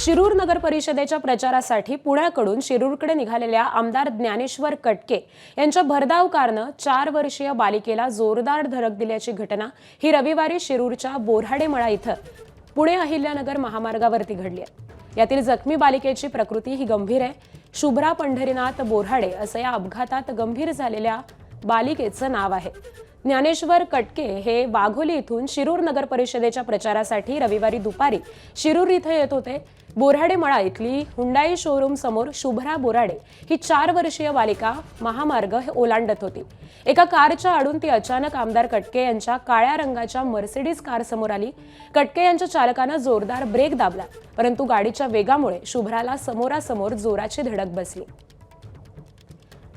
शिरूर नगर परिषदेच्या प्रचारासाठी पुण्याकडून शिरूरकडे निघालेल्या आमदार ज्ञानेश्वर कटके यांच्या भरधाव कारनं 4 वर्षीय बालिकेला जोरदार धडक दिल्याची घटना ही रविवारी शिरूरच्या बोऱ्हाडेमळा इथं पुणे अहिल्यानगर महामार्गावरती घडली आहे। यातील जखमी बालिकेची प्रकृती ही गंभीर आहे। शुभ्रा पंढरीनाथ बोऱ्हाडे असं या अपघातात गंभीर झालेल्या बालिकेचं नाव आहे। ज्ञानेश्वर कटके हे वाघोली इथून शिरूर नगर परिषदेच्या प्रचारासाठी रविवारी दुपारी शिरूर इथे येत होते। बोऱ्हाडेमळा इथली हुंडाई शोरूम समोर शुभ्रा बोराडे ही 4 वर्षीय बालिका महामार्ग ओलांडत होती। एका कारच्या आडून ती अचानक आमदार कटके यांच्या काळ्या रंगाच्या मर्सिडीज कार समोर आली। कटके यांच्या चालकानं जोरदार ब्रेक दाबला, परंतु गाडीच्या वेगामुळे शुभ्राला समोरासमोर जोराची धडक बसली।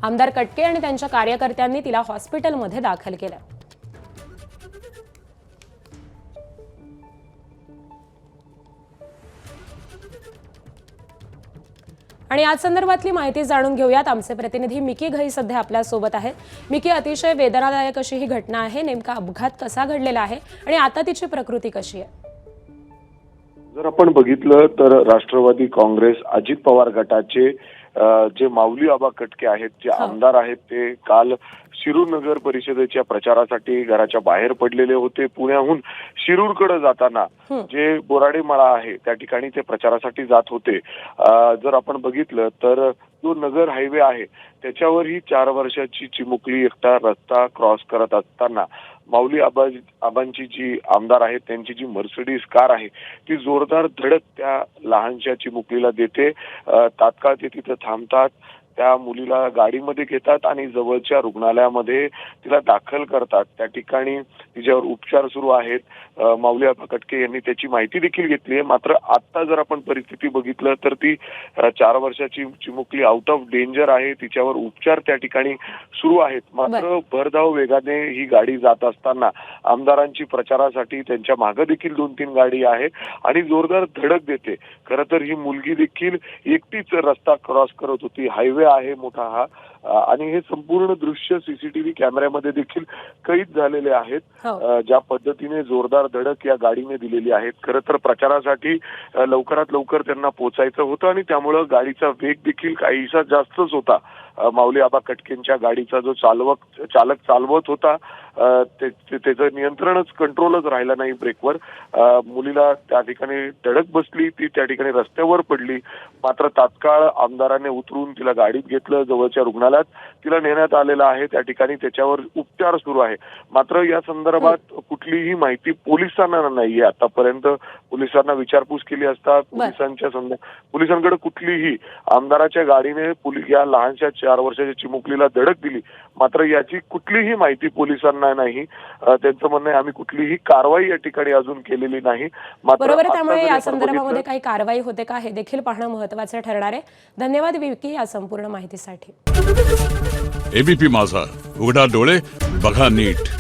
आमदार कटके आणि त्यांच्या कार्यकर्त्यांनी तिला हॉस्पिटलमध्ये दाखल केलं। आणि आज संदर्भातली माहिती जाणून घेऊयात। आमचे प्रतिनिधी मिकी घई सध्या आपल्या सोबत आहेत। मिकी, अतिशय वेदनादायक अशी ही घटना आहे। नेमका अपघात कसा घडलेला आहे आणि आता तिची प्रकृती कशी आहे? जर आपण बघितलं तर राष्ट्रवादी काँग्रेस अजित पवार गटाचे जे माऊली आबा कटके आहेत, जे आमदार आहेत, ते काल शिरूर नगर परिषदेच्या प्रचारासाठी घराच्या बाहेर पडलेले होते। पुण्याहून शिरूरकडे जाताना जे बोराडेमळा आहे त्या ठिकाणी ते प्रचारासाठी जात होते। जर आपण बघितलं तर जो नगर हायवे आहे त्याच्यावर ही 4 वर्षाची चिमुकली एकटा रस्ता क्रॉस करत असताना माऊली आबांची जी आमदार आहेत त्यांची जी मर्सिडीज कार आहे ती जोरदार धडक त्या लहानशा चिमुकलीला देते। तात्काळ ते तिथे थांबतात, त्या मुलीला गाडीमध्ये घेतात आणि जवळच्या रुग्णालयामध्ये तिला दाखल करतात। त्या ठिकाणी तिच्यावर उपचार सुरू आहेत। माऊली आबा कटके यांनी त्याची माहिती देखील घेतली आहे। मात्र आता जर आपण परिस्थिती बघितलं तर ती 4 वर्षाची चिमुकली आउट ऑफ डेंजर आहे, तिच्यावर उपचार त्या ठिकाणी सुरू आहेत। मात्र भरधाव वेगाने ही गाडी जात असताना आमदारांची प्रचारासाठी त्यांच्या मागे देखील 2-3 गाडी आहे आणि जोरदार धडक देते। खरं तर ही मुलगी देखील एकटीच रस्ता क्रॉस करत होती। हायवे आहे मोठा हा, आणि हे संपूर्ण दृश्य सीसीटीव्ही कॅमेऱ्यामध्ये देखील कैद झालेले आहेत। ज्या पद्धतीने जोरदार धडक या गाडीने दिलेली आहे। खरं तर प्रचारासाठी लवकरात लवकर त्यांना पोहोचायचं होतं आणि त्यामुळे गाडीचा वेग देखील काहीसा जास्तच होता। माऊली आबा कटकेंच्या गाडीचा जो चालक चालवत होता त्याचं नियंत्रणच कंट्रोलच राहिला नाही ब्रेकवर। मुलीला त्या ठिकाणी धडक बसली, ती त्या ठिकाणी रस्त्यावर पडली। मात्र तात्काळ आमदारांनी उतरून तिला गाडीत घेतलं, जवळच्या रुग्णालयात तिला नेण्यात आलेलं आहे। त्या ठिकाणी त्याच्यावर उपचार सुरू आहे। मात्र या संदर्भात कुठलीही माहिती पोलिसांना नाहीये आतापर्यंत। पोलिसांना विचारपूस केली असता पोलिसांकडे कुठलीही आमदाराच्या गाडीने या लहानशा 4 वर्षाच्या चिमुकलीला धडक दिली, मात्र याची कुठलीही माहिती पोलिसांना नाही। त्यांचं म्हणणं आहे आम्ही कुठलीही कारवाई या ठिकाणी अजून केलेली नाही। बरोबर, त्यामुळे या संदर्भामध्ये काही कारवाई होते का हे देखील पाहणं महत्त्वाचं ठरणार आहे। धन्यवाद विकी या संपूर्ण माहितीसाठी। एबीपी माझा, उघडा डोळे बघा नीट।